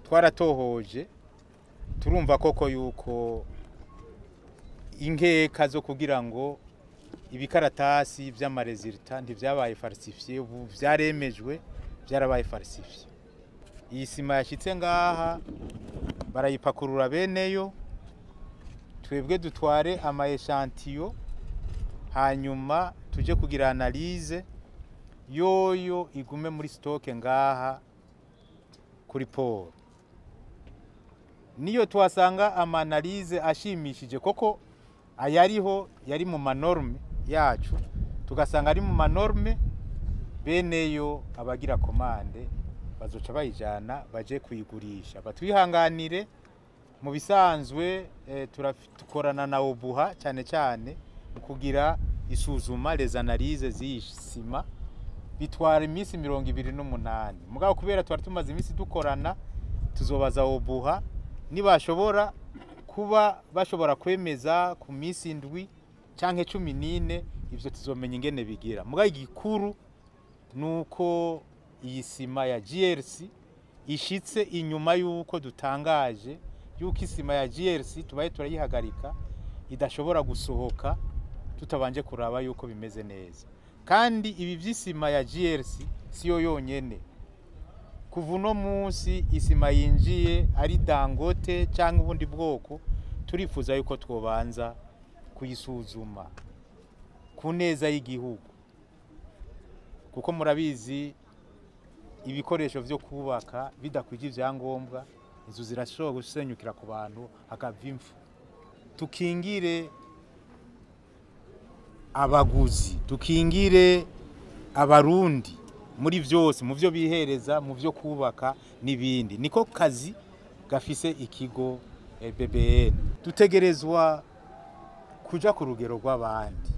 twaratohoje turumva koko yuko inkeka zo kugira ngo ibikaratasi vy'amaresultat ntivyabaye falsifié, ubu vyaremejwe byarabaye falsifié. Iyi sima yashitse ngaha barayipakurura beneyo, twebwe dutware ama echantillon, hanyuma tuje kugira analyse yoyo igume muri stock ngaha kuri port. Niyo twasanga ama analyse ashimishije koko ayariho yari mu manorme yacu, tugasanga ari mu manorme, beneyo abagira komande bazoca bayijana baje kuyigurisha. Batwihanganire, mu bisanzwe tukorana na obuha cyane cyane mu kugira isuzuma les analyses z'isima, bitwara iminsi 28. Mugabo kubera twari tumaze iminsi dukorana, tuzobaza obuha nibashobora kuba bashobora kwemeza ku minsi 7 canke 14, ivyo tuzomenya ingene bigira. Mugabo igikuru nuko iyi sima ya GRC ishitse inyuma yuko dutangaje yuko isima ya GRC tubaye turayihagarika idashobora gusohoka tutabanje kuraba yuko bimeze neza. Kandi ibi vy'isima ya GRC siyo yonyene. Kuva uno munsi isima yinjiye ari Dangote cyangwa ubundi bwoko, turifuza yuko twobanza kuyisuzuma ku neza y'igihugu, kuko murabizi ibikoresho vyo kubaka bidakwije ivyangombwa inzu zirashobora gusenyukira ku bantu hakava impfu. Tukingire abaguzi, tukingire abarundi muri vyose, mu vyo bihereza, mu vyo kubaka n'ibindi. Niko kazi gafise ikigo BBN. Dutegerezwa kuja ku rugero rw'abandi,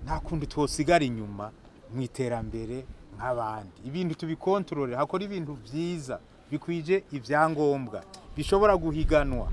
nta kundi twosigara inyuma mu iterambere nk'abandi. Ibintu tubikontrole, hakora ibintu vyiza bikwije ivyangombwa bishobora guhiganwa.